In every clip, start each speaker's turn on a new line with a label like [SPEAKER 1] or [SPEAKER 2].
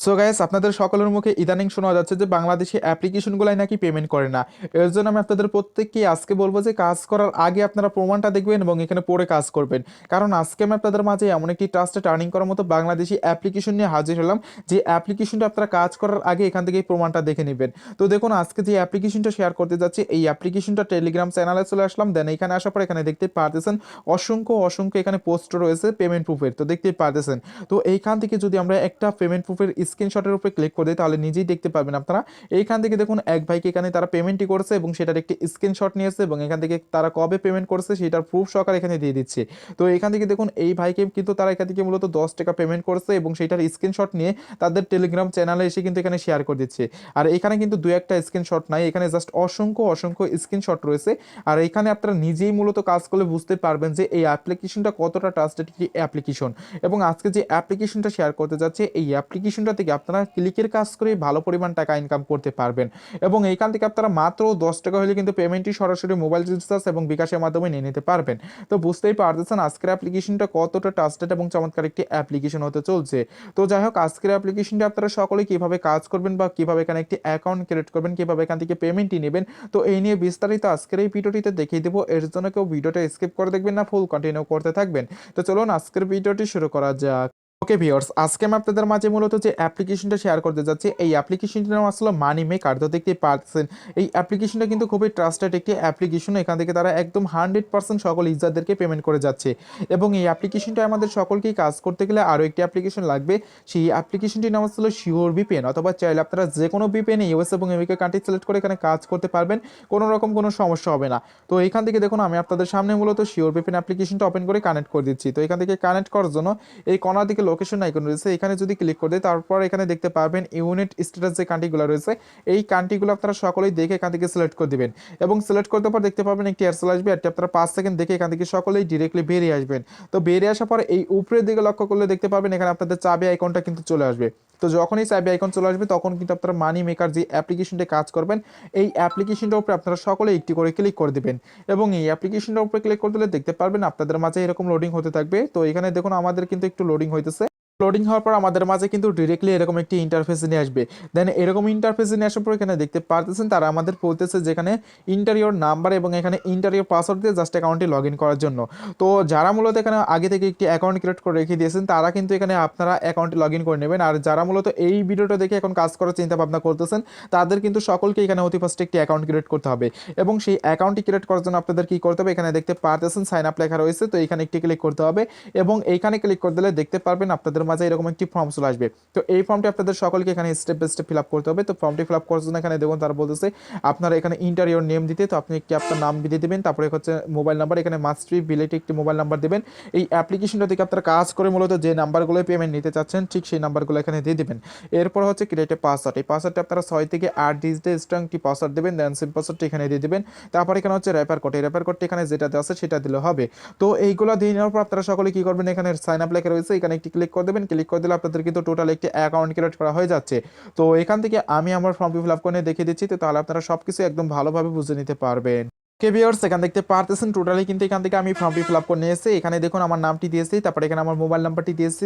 [SPEAKER 1] So guys, আপনাদের সকলের মুখে ইদানিং শোনা যাচ্ছে যে বাংলাদেশি অ্যাপ্লিকেশনগুলাই নাকি পেমেন্ট করে না। এর জন্য আমি আপনাদের প্রত্যেককে আজকে বলবো যে কাজ করার আগে আপনারা প্রমাণটা দেখবেন এবং এখানে পড়ে কাজ করবেন। কারণ আজকে আমি আপনাদের মাঝে এমন একটি ট্রাস্টেড আর্নিং করার মতো বাংলাদেশি অ্যাপ্লিকেশন নিয়ে হাজির হলাম, যে অ্যাপ্লিকেশনটা আপনারা কাজ করার আগে এখান থেকে এই প্রমাণটা দেখে নেবেন। তো দেখুন, আজকে যে অ্যাপ্লিকেশনটা শেয়ার করতে যাচ্ছি, এই অ্যাপ্লিকেশনটা টেলিগ্রাম চ্যানেলে চলে আসলাম। দেন এখানে আসার পর এখানে দেখতে পারতেছেন অসংখ্য অসংখ্য এখানে পোস্ট রয়েছে পেমেন্ট প্রুফের, তো দেখতেই পারতেছেন। তো এইখান থেকে যদি আমরা একটা পেমেন্ট প্রুফের স্ক্রিনশটের উপরে ক্লিক করে দিই, তাহলে নিজেই দেখতে পারবেন আপনারা। এইখান থেকে দেখুন, এক ভাইকে এখানে তারা পেমেন্টই করেছে এবং সেটার একটি স্ক্রিনশট নিয়েছে এবং এখান থেকে তারা কবে পেমেন্ট করেছে সেটার প্রুফ সহকারে এখানে দিয়ে দিচ্ছে। তো এখান থেকে দেখুন, এই ভাইকে কিন্তু তারা এখান থেকে মূলত 10 টাকা পেমেন্ট করেছে এবং সেটার স্ক্রিনশট নিয়ে তাদের টেলিগ্রাম চ্যানেলে এসে কিন্তু এখানে শেয়ার করে দিচ্ছে। আর এখানে কিন্তু দু একটা স্ক্রিনশট নাই, এখানে জাস্ট অসংখ্য অসংখ্য স্ক্রিনশট রয়েছে। আর এখানে আপনারা নিজেই মূলত কাজ করলে বুঝতে পারবেন যে এই অ্যাপ্লিকেশনটা কতটা ট্রাস্টেড একটি অ্যাপ্লিকেশন। এবং আজকে যে অ্যাপ্লিকেশনটা শেয়ার করতে যাচ্ছে, এই অ্যাপ্লিকেশনটা থেকে আপনারা ক্লিকের কাজ করে ভালো পরিমাণ টাকা ইনকাম করতে পারবেন। এবং এইখান থেকে আপনারা মাত্র 10 টাকা হলে কিন্তু পেমেন্টটি সরাসরি মোবাইল রিচার্জ এবং বিকাশের মাধ্যমে নিয়ে নিতে পারবেন। তো বুঝতেই পারতেছেন আজকের অ্যাপ্লিকেশনটা কতটা ট্রাস্টেড এবং চমৎকার একটি অ্যাপ্লিকেশন হতে চলছে। তো যাই হোক, আজকের অ্যাপ্লিকেশনটা আপনারা সকলে কিভাবে কাজ করবেন বা কিভাবে এখানে একটি অ্যাকাউন্ট ক্রিয়েট করবেন, কিভাবে এখান থেকে পেমেন্টটি নেবেন, তো এই নিয়ে বিস্তারিত আজকের এই ভিডিওটিতে দেখিয়ে দেবো। এর জন্য কেউ ভিডিওটা স্কিপ করে দেখবেন না, ফুল কন্টিনিউ করতে থাকবেন। তো চলুন আজকের ভিডিওটি শুরু করা যাক। ওকে ভিউয়ার্স, আজকে আমি আপনাদের মাঝে মূলত যে অ্যাপ্লিকেশনটা শেয়ার করতে যাচ্ছি, এই অ্যাপ্লিকেশনটির নাম আসলে মানি মেকার। তো দেখতেই পাচ্ছেন এই অ্যাপ্লিকেশনটা কিন্তু খুবই ট্রাস্টেড একটি অ্যাপ্লিকেশন। এখান থেকে তারা একদম 100% সকল ইউজারদেরকে পেমেন্ট করে যাচ্ছে। এবং এই অ্যাপ্লিকেশনটা আমাদের সকলকেই কাজ করতে গেলে আরও একটি অ্যাপ্লিকেশন লাগবে। সেই অ্যাপ্লিকেশনটির নাম আসলে শিওর ভিপিএন, অথবা চাইলে আপনারা যে কোনো ভিপিএন ইউএস এবং ইউকে কান্ট্রি সিলেক্ট করে এখানে কাজ করতে পারবেন, কোনো রকম কোনো সমস্যা হবে না। তো এখান থেকে দেখুন, আমি আপনাদের সামনে মূলত শিওর ভিপিএন অ্যাপ্লিকেশনটা ওপেন করে কানেক্ট করে দিচ্ছি। তো এখান থেকে কানেক্ট করার জন্য এই কর্নার দিকে লোকেশন আইকন রয়েছে, এখানে যদি ক্লিক করে দেয় তারপর এখানে দেখতে পাবেন ইউনিট স্ট্যাটাস যে কান্ট্রিগুলো রয়েছে, এই কান্ট্রিগুলো আপনারা সকলেই দেখে এখান থেকে সিলেক্ট করে দিবেন। এবং সিলেক্ট করতে পর দেখতে পাবেন একটি অ্যাড চলে আসবে, অ্যাডটি আপনারা 5 সেকেন্ড দেখে এখান থেকে সকলেই ডিরেক্টলি বেরিয়ে আসবেন। তো বেরিয়ে আসার পর এই উপরের দিকে লক্ষ্য করলে দেখতে পাবেন এখানে আপনাদের চাবি আইকনটা কিন্তু চলে আসবে। তো যখনই চাবি আইকন চলে আসবে তখন কিন্তু আপনারা মানি মেকার যে অ্যাপ্লিকেশনটা কাজ করবেন, এই অ্যাপ্লিকেশনটার উপরে আপনারা সকলে একটি করে ক্লিক করে দিবেন। এবং এই অ্যাপ্লিকেশনটার উপরে ক্লিক করে দিলে দেখতে পারবেন আপনাদের মাঝে এরকম লোডিং হতে থাকবে। তো এখানে দেখুন, আমাদের কিন্তু একটু লোডিং হইতেছে। লোডিং হওয়ার পর আমাদের মাঝে কিন্তু ডিরেক্টলি এরকম একটি ইন্টারফেস নিয়ে আসবে। দেন এরকম ইন্টারফেস নিয়ে আসার পর এখানে দেখতে পারতেছেন তারা আমাদের বলতেছে যেখানে ইন্টারিয়র নাম্বার এবং এখানে ইন্টারিয়র পাসওয়ার্ড দিয়ে জাস্ট অ্যাকাউন্টটি লগ ইন করার জন্য। তো যারা মূলত এখানে আগে থেকে একটি অ্যাকাউন্ট ক্রিয়েট করে রেখে দিয়েছেন তারা কিন্তু এখানে আপনারা অ্যাকাউন্টে লগ ইন করে নেবেন। আর যারা মূলত এই ভিডিওটা দেখে এখন কাজ করার চিন্তা ভাবনা করতেছেন, তাদের কিন্তু সকলকে এখানে অতি ফার্স্টে একটি অ্যাকাউন্ট ক্রিয়েট করতে হবে। এবং সেই অ্যাকাউন্টটি ক্রিয়েট করার জন্য আপনাদের কি করতে হবে, এখানে দেখতে পারতেছেন সাইন আপ লেখা রয়েছে, তো এখানে একটি ক্লিক করতে হবে। এবং এইখানে ক্লিক করে দিলে দেখতে পারবেন আপনাদের মাঝে এরকম একটি ফর্ম চলে আসবে। তো এই ফর্মটি আপনাদের সকলকে এখানে step by step fill up করতে হবে। তো ফর্মটি ফিল আপ করার জন্য এখানে দেখুন তারা বলতেছে আপনারা এখানে ইন্টারিয়র নেম দিতে, তো আপনি একটি আপনার নাম দিয়ে দেবেন, তারপরে হচ্ছে মোবাইল নাম্বার, এখানে মাস্ট বি বিলেটে একটি মোবাইল নাম্বার দেবেন। এই অ্যাপ্লিকেশনটা থেকে আপনারা কাজ করে মূলত যে নাম্বারগুলো পেমেন্ট নিতে চাচ্ছেন ঠিক সেই নাম্বারগুলো এখানে দিয়ে দেবেন। এরপর হচ্ছে ক্রিয়েট এ পাসওয়ার্ড, এই পাসওয়ার্ডটা আপনারা 6 থেকে 8 ডিজিটের স্ট্রং একটি পাসওয়ার্ড দেবেন। দেন সিম পাসওয়ার্ডটা এখানে দিয়ে দেবেন। তারপর এখানে হচ্ছে রেফার কোড, এই রেফার কোডটা এখানে যেটা আছে সেটা দিলে হবে। তো এইগুলো দিয়ে নেওয়ার পর আপনারা সকলে কি করবেন, এখানে সাইন আপ লেখা রয়েছে, এখানে একটি ক্লিক করে দেবেন। ক্লিক করে দিলে আপনাদের কিন্তু টোটাল একটি অ্যাকাউন্ট ক্রিয়েট করা হয়ে যাচ্ছে। তো এখান থেকে আমি আমার ফর্মটি ফিল আপ করে দেখিয়ে দিচ্ছি, তো তাহলে আপনারা সবকিছু একদম ভালোভাবে বুঝে নিতে পারবেন। ওকে ভিউয়ার্স, এখান দেখতে পারতেছেন টোটালি কিন্তু এখান থেকে আমি ফর্মটি ফিল আপ করে নিয়েছি। এখানে দেখুন আমার নামটি দিয়েছি, তারপরে এখানে আমার মোবাইল নাম্বারটি দিয়েছি,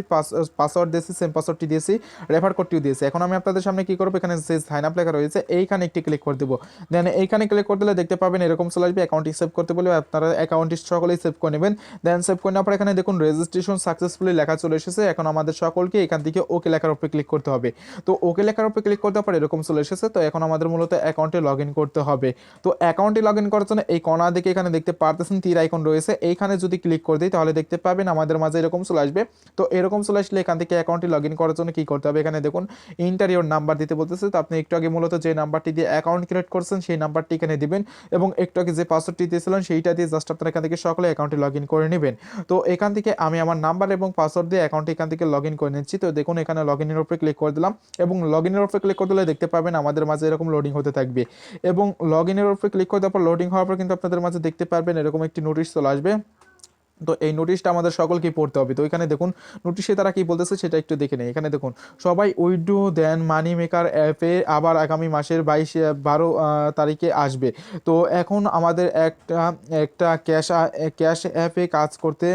[SPEAKER 1] পাসওয়ার্ড দিয়েছি, সেম পাসওয়ার্ডটি দিয়েছি, রেফার কোডটিও দিয়েছি। এখন আমি আপনাদের সামনে কি করবো, এখানে যে সাইন আপ লেখা রয়েছে এইখানে একটি ক্লিক করে দেবো। দেন এইখানে ক্লিক করে দিলে দেখতে পাবেন এরকম চলে আসবে, অ্যাকাউন্টটি সেভ করতে বলে আপনারা অ্যাকাউন্টটি সকলেই সেভ করে নেবেন। দেন সেভ করে নেওয়ার পর এখানে দেখুন রেজিস্ট্রেশন সাকসেসফুলি লেখা চলে এসেছে। এখন আমাদের সকলকে এখান থেকে ওকে লেখার উপরে ক্লিক করতে হবে। তো ওকে লেখার উপরে ক্লিক করতে পর এরকম চলে এসেছে। তো এখন আমাদের মূলত অ্যাকাউন্টে লগ ইন করতে হবে। তো অ্যাকাউন্টে লগ ইন করার জন্য এই কর্নার দিকে এখানে দেখতে পারতেছেন তীর আইকন রয়েছে, এইখানে যদি ক্লিক করে দিই তাহলে দেখতে পাবেন আমাদের মাঝে এরকম চলে আসবে। তো এরকম চলে আসলে এখান থেকে অ্যাকাউন্টে লগ ইন করার জন্য কি করতে হবে, এখানে দেখুন ইন্টারিয়র নাম্বার দিতে বলতেছে। তো আপনি একটু আগে মূলত যে নাম্বারটি দিয়ে অ্যাকাউন্ট ক্রিয়েট করছেন সেই নাম্বারটি এখানে দিবেন এবং একটু আগে যে পাসওয়ার্ডটি দিয়েছিলেন সেইটা দিয়ে জাস্ট আপনারা এখান থেকে সকলে অ্যাকাউন্টে লগ ইন করে নেবেন। তো এখান থেকে আমি আমার নাম্বার এবং পাসওয়ার্ড দিয়ে অ্যাকাউন্টে এখান থেকে লগ ইন করে নিচ্ছি। তো দেখুন এখানে লগ ইনের উপরে ক্লিক করে দিলাম এবং লগ ইনের উপরে ক্লিক করে দিলে দেখতে পাবেন আমাদের মাঝে এরকম লোডিং হতে থাকবে। এবং লগ ইনের উপরে ক্লিক করে দেওয়ার পর লোডিং হওয়ার পর কিন্তু আপনাদের মাঝে দেখতে পারবেন এরকম একটি নোটিশ চলে আসবে। তো এই নোটিশটা আমাদের সকলকে পড়তে হবে। তো এখানে দেখুন নোটিশে তারা কি বলতেছে সেটা একটু দেখে নেই। এখানে দেখুন সবাই উইথড্র দেন মানি মেকার অ্যাপে আবার আগামী মাসের 12 তারিখে আসবে। তো এখন আমাদের একটা ক্যাশ অ্যাপে কাজ করতে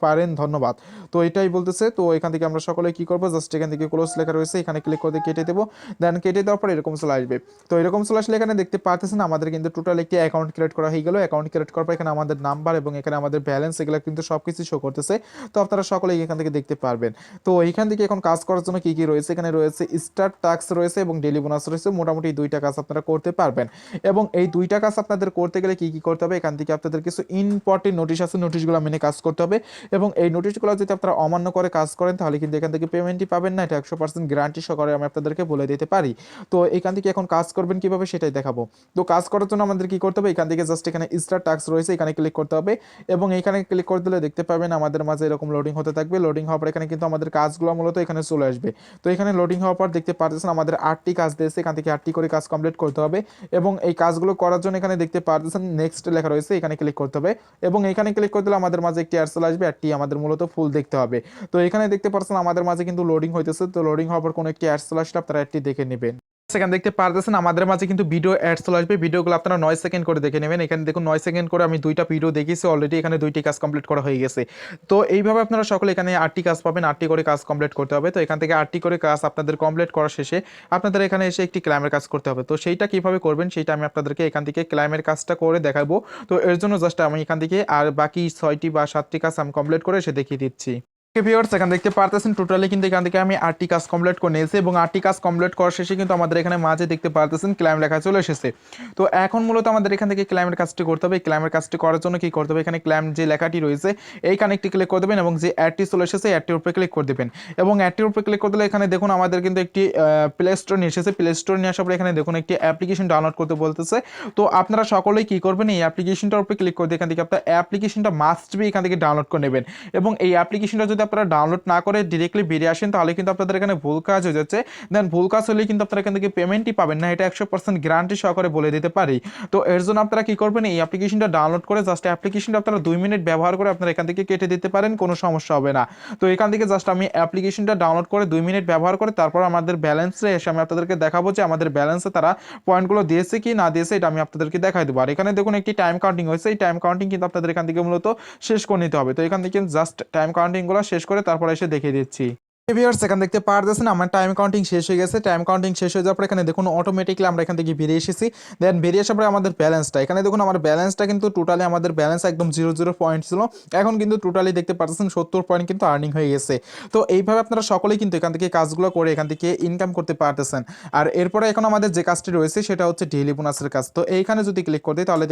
[SPEAKER 1] পারেন, ধন্যবাদ। তো এটাই বলতেছে। তো এখান থেকে আমরা সকলে কি করবো, জাস্ট এখান থেকে ক্লোজ লেখা রয়েছে এখানে ক্লিক করে কেটে দেবো। দেন কেটে দেওয়ার পর এরকম চলে আসবে। তো এরকম চলে আসলে এখানে দেখতে পাচ্ছেন আমাদের কিন্তু টোটাল একটি অ্যাকাউন্ট ক্রিয়েট করা হয়ে গেল। অ্যাকাউন্ট ক্রিয়েট করার পর এখানে আমাদের নাম্বার এবং এখানে আমাদের ব্যালেন্স এগুলো কিন্তু সবকিছু শো করতেছে। তো আপনারা সকলেই এখান থেকে দেখতে পারবেন। তো এইখান থেকে এখন কাজ করার জন্য কি কি রয়েছে, এখানে রয়েছে স্টার টাস্ক রয়েছে এবং ডেলি বোনাস রয়েছে। মোটামুটি 2টা কাজ আপনারা করতে পারবেন। এবং এই 2টা কাজ আপনাদের করতে গেলে কি কি করতে হবে, এখান থেকে আপনাদের কিছু ইম্পর্টেন্ট নোটিশ আছে, নোটিশগুলো মেনে কাজ করতে হবে। এবং এই নোটিশগুলো যদি আপনারা অমান্য করে কাজ করেন তাহলে কিন্তু এখান থেকে পেমেন্টই পাবেন না, এটা 100% গ্যারান্টি সহকারে আমি আপনাদেরকে বলে দিতে পারি। তো এখান থেকে এখন কাজ করবেন কিভাবে সেটাই দেখাবো। তো কাজ করার জন্য আমাদের কি করতে হবে, এখান থেকে জাস্ট এখানে স্টার টাস্ক রয়েছে এখানে ক্লিক করতে হবে। এবং এখানে ক্লিক করে দিলে দেখতে পাবেন আমাদের মাঝে এরকম লোডিং হতে থাকবে। লোডিং হওয়ার পর এখানে কিন্তু আমাদের কাজগুলো মূলত এখানে চলে আসবে। তো এখানে লোডিং হওয়ার পর দেখতে পাচ্ছেন আমাদের 8টি কাজ দিয়েছে, এখান থেকে 8টি করে কাজ কমপ্লিট করতে হবে। এবং এই কাজগুলো করার জন্য এখানে দেখতে পাচ্ছেন নেক্সট লেখা রয়েছে এখানে ক্লিক করতে হবে। এবং এখানে ক্লিক করে দিলে আমাদের মাঝে একটি অ্যাড চলে আসবে, অ্যাডটি আমাদের মূলত ফুল দেখতে হবে। তো এখানে দেখতে পাচ্ছেন আমাদের মাঝে কিন্তু লোডিং হইতেছে। তো লোডিং হওয়ার পর কোনো একটি অ্যাড চলে আসলে আপনারা অ্যাডটি দেখে নেবেন। সেখানে দেখতে পারতেছেন আমাদের মাঝে কিন্তু ভিডিও অ্যাড চলে আসবে। ভিডিওগুলো আপনারা 9 সেকেন্ড করে দেখে নেবেন। এখানে দেখুন 9 সেকেন্ড করে আমি 2টা ভিডিও দেখিয়েছি অলরেডি, এখানে 2টি কাজ কমপ্লিট করা হয়ে গেছে। তো এইভাবে আপনারা সকলে এখানে 8টি কাজ পাবেন, 8টি করে কাজ কমপ্লিট করতে হবে। তো এখান থেকে 8টি করে কাজ আপনাদের কমপ্লিট করার শেষে আপনাদের এখানে এসে একটি ক্লাইমের কাজ করতে হবে। তো সেইটা কিভাবে করবেন সেটা আমি আপনাদেরকে এখান থেকে ক্লাইমের কাজটা করে দেখাবো। তো এর জন্য জাস্ট আমি এখান থেকে আর বাকি 6টি বা 7টি কাজ আমি কমপ্লিট করে এসে দেখিয়ে দিচ্ছি। ভিউয়ার্স এখানে দেখতে পারতেছেন টোটালি কিন্তু এখান থেকে আমি 8টি কাজ কমপ্লিট করে নিয়েছি এবং 8টি কাজ কমপ্লিট করার শেষে কিন্তু আমাদের এখানে মাঝে দেখতে পারতেছেন ক্লাইম লেখা চলে এসেছে। তো এখন মূলত আমাদের এখান থেকে ক্লাইমের কাজটি করতে হবে। ক্লাইমের কাজটি করার জন্য কি করতে হবে, এখানে ক্লাইম যে লেখাটি রয়েছে এইখানে একটি ক্লিক করে দেবেন এবং যে অ্যাডটি চলে এসেছে অ্যাডটির উপরে ক্লিক করে দেবেন। এবং অ্যাডটির উপরে ক্লিক করে দিলে এখানে দেখুন আমাদের কিন্তু একটি প্লে স্টোর নিয়ে এসেছে। প্লে স্টোর নিয়ে আসার পরে এখানে দেখুন একটি অ্যাপ্লিকেশন ডাউনলোড করতে বলতেছে। তো আপনারা সকলেই কি করবেন, এই অ্যাপ্লিকেশনটার উপরে ক্লিক করে দিয়ে এখান থেকে আপনার অ্যাপ্লিকেশনটা মাস্ট বি এখান থেকে ডাউনলোড করে নেবেন। এবং এই অ্যাপ্লিকেশনটা যদি আপনারা ডাউনলোড না করে ডিরেক্টলি বেরিয়ে আসেন তাহলে কিন্তু আপনাদের এখানে ভুল কাজ হয়ে যাচ্ছে। দেন ভুল কাজ হলে কিন্তু আপনারা এখান থেকে পেমেন্টই পাবেন না, এটা 100% গ্যারান্টি সহকারে বলে দিতে পারি। তো এর জন্য আপনারা কি করবেন, এই অ্যাপ্লিকেশনটা ডাউনলোড করে জাস্ট অ্যাপ্লিকেশনটা আপনারা 2 মিনিট ব্যবহার করে আপনারা এখান থেকে কেটে দিতে পারেন, কোনো সমস্যা হবে না। তো এখান থেকে জাস্ট আমি অ্যাপ্লিকেশনটা ডাউনলোড করে 2 মিনিট ব্যবহার করে তারপর আমাদের ব্যালেন্সে এসে আমি আপনাদেরকে দেখাবো যে আমাদের ব্যালেন্সে তারা পয়েন্টগুলো দিয়েছে কি না দিয়েছে, এটা আমি আপনাদেরকে দেখাই দেবো। আর এখানে দেখুন একটি টাইম কাউন্টিং হয়েছে, এই টাইম কাউন্টিং কিন্তু আপনাদের এখান থেকে মূলত শেষ করে নিতে হবে। তো এখান থেকে জাস্ট টাইম কাউন্টিংগুলো শেষ করে তারপর এসে দেখিয়ে দিচ্ছি। ভিউয়ার্স এখানে দেখতে পারতেছেন আমার টাইম কাউন্টিং শেষ হয়ে গেছে। টাইম কাউন্টিং শেষ হয়ে যাওয়ার পর এখানে দেখুন অটোমেটিকলি আমরা এখান থেকে বেরিয়ে এসেছি। দেন বেরিয়ে আসার পরে আমাদের ব্যালেন্সটা এখানে দেখুন, আমার ব্যালেন্সটা কিন্তু টোটালি আমাদের ব্যালেন্স একদম 0 পয়েন্ট ছিল, এখন কিন্তু টোটালি দেখতে পাচ্ছেন 70 পয়েন্ট কিন্তু আর্নিং হয়ে গেছে। তো এইভাবে আপনারা সকলেই কিন্তু এখান থেকে কাজগুলো করে এখান থেকে ইনকাম করতে পারতেছেন। আর এরপরে এখন আমাদের যে কাজটি রয়েছে সেটা হচ্ছে ডেইলি বোনাসের কাজ। তো এইখানে যদি ক্লিক করে দিই তাহলে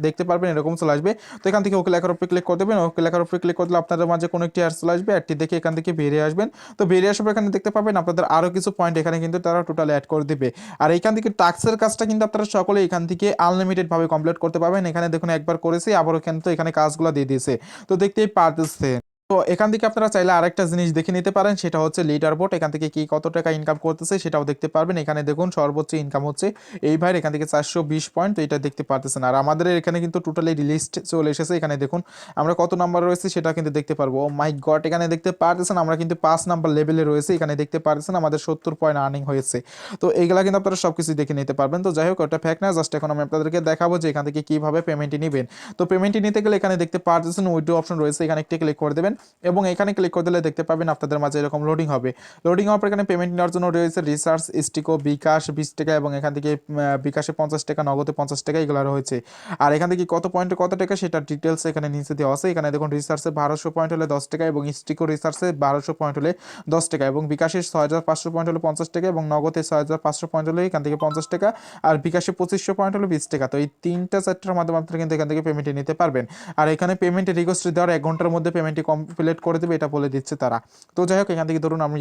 [SPEAKER 1] দেখতে পারবেন এরকম চলে আসবে। তো এখান থেকে ওকে লেখার উপরে ক্লিক করে দেবেন। ওকে লেখার উপরে ক্লিক করলে আপনাদের মাঝে কোনো একটি অ্যাড চলে আসবে, অ্যাডটি দেখে এখান থেকে বেরিয়ে আসবেন। তো বেরিয়ে আসার পর এখানে দেখতে পাবেন আপনাদের আরো কিছু পয়েন্ট এখানে কিন্তু তারা টোটাল অ্যাড করে দিবে। আর এইখান থেকে টাস্কের কাজটা কিন্তু আপনারা সকলে এখান থেকে আনলিমিটেড ভাবে কমপ্লিট করতে পারবেন। এখানে দেখুন একবার করেছি আবারও কিন্তু এখানে কাজগুলো দিয়ে দিয়েছে, তো দেখতেই পারতেছেন। তো এখান থেকে আপনারা চাইলে আরেকটা জিনিস দেখে নিতে পারেন, সেটা হচ্ছে লিডার বোর্ড। এখান থেকে কি কত টাকা ইনকাম করতেছে সেটাও দেখতে পারবেন। এখানে দেখুন সর্বোচ্চ ইনকাম হচ্ছে এই ভাইয়ের এখান থেকে 420 পয়েন্ট, তো এটা দেখতে পারতেছেন। আর আমাদের এখানে কিন্তু টোটালি লিস্ট চলে এসেছে, এখানে দেখুন আমরা কত নাম্বার রয়েছে সেটা কিন্তু দেখতে পারবো। ও মাই গড, এখানে দেখতে পারতেছেন আমরা কিন্তু 5 নাম্বার লেভেলে রয়েছে। এখানে দেখতে পারতেছেন আমাদের 70 পয়েন্ট আর্নিং হয়েছে। তো এইগুলা কিন্তু আপনারা সবকিছু দেখে নিতে পারবেন। তো যাই হোক, ওটা ফ্যাক্ট না, জাস্ট এখন আমি আপনাদেরকে দেখাবো যে এখান থেকে কিভাবে পেমেন্টটি নেবেন। তো পেমেন্টটি নিতে গেলে এখানে দেখতে পারতেছেন উইথড্র অপশন রয়েছে, এখানে একটি ক্লিক করে দেবেন এবং এখানে ক্লিক করে দিলে দেখতে পাবেন আপনাদের মাঝে এরকম লোডিং হবে। লোডিং হওয়ার পর এখানে পেমেন্ট নেওয়ার জন্য রয়েছে রিসার্চ, স্টিকো, বিকাশ 20 টাকা এবং এখান থেকে বিকাশে 50 টাকা, নগদে 50 টাকা এগুলো রয়েছে। আর এখান থেকে কত পয়েন্টে কত টাকা সেটা ডিটেলস এখানে নিচে দেওয়া আছে। এখানে দেখুন রিসার্চে 1200 পয়েন্ট হলে 10 টাকা এবং স্টিকো রিসার্চে 1200 পয়েন্ট হলে 10 টাকা এবং বিকাশে 6500 পয়েন্ট হলে 50 টাকা এবং নগদে 6500 পয়েন্ট হলে এখান থেকে 50 টাকা আর বিকাশে 2500 পয়েন্ট হলে 20 টাকা। তো এই তিনটা চারটার মাধ্যমে আপনারা কিন্তু এখান থেকে পেমেন্টটি নিতে পারবেন। আর এখানে পেমেন্টের রিকোয়েস্ট দেওয়ার 1 ঘন্টার মধ্যে পেমেন্টটি কমপ্লিট করে দেবে এটা বলে দিচ্ছে তারা। তো যাই হোক, এখান থেকে ধরুন আমি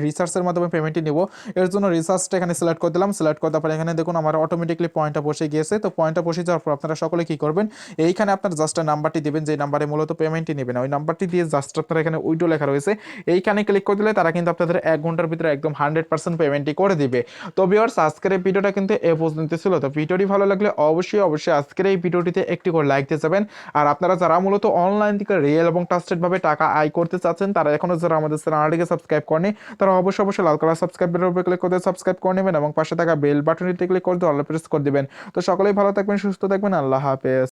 [SPEAKER 1] রিসার্চের মাধ্যমে পেমেন্টটি নেব, এর জন্য রিসার্চটা এখানে সিলেক্ট করে দিলাম। সিলেক্ট করার পর এখানে দেখুন আমার অটোমেটিকলি পয়েন্টটা বসে গিয়েছে। তো পয়েন্টটা বসে যাওয়ার পর আপনারা সকলে কি করবেন, এইখানে আপনার জাস্ট নাম্বারটি দিবেন, যে নাম্বারে মূলত পেমেন্টটি নেবেন, ওই নাম্বারটি দিয়ে জাস্ট আপনারা এখানে উইড্রো লেখা রয়েছে এইখানে ক্লিক করে দিলে তারা কিন্তু আপনাদের 1 ঘন্টার ভিতরে একদম 100% পেমেন্টই করে দিবে। তো ভিউয়ার্স, আজকের এই ভিডিওটা কিন্তু এ পর্যন্ত ছিল। তো ভিডিওটি ভালো লাগলে অবশ্যই অবশ্যই আজকের এই ভিডিওটিতে একটি করে লাইক দিয়ে যাবেন। আর আপনারা যারা মূলত অনলাইন থেকে রিয়েল এবং ট্রাস্টেড ভাবে টাকা আয় করতে চাচ্ছেন, তারা এখনো যারা আমাদের চ্যানেলটিকে সাবস্ক্রাইব করেনি, তারা অবশ্যই অবশ্যই লাল কালার সাবস্ক্রাইব বাটনের উপরে ক্লিক করে সাবস্ক্রাইব করে নেবেন এবং পাশে থাকা বেল বাটনটিতে ক্লিক করে অল প্রেস করে দিবেন। তো সকলেই ভালো থাকবেন, সুস্থ থাকবেন, আল্লাহ হাফেজ।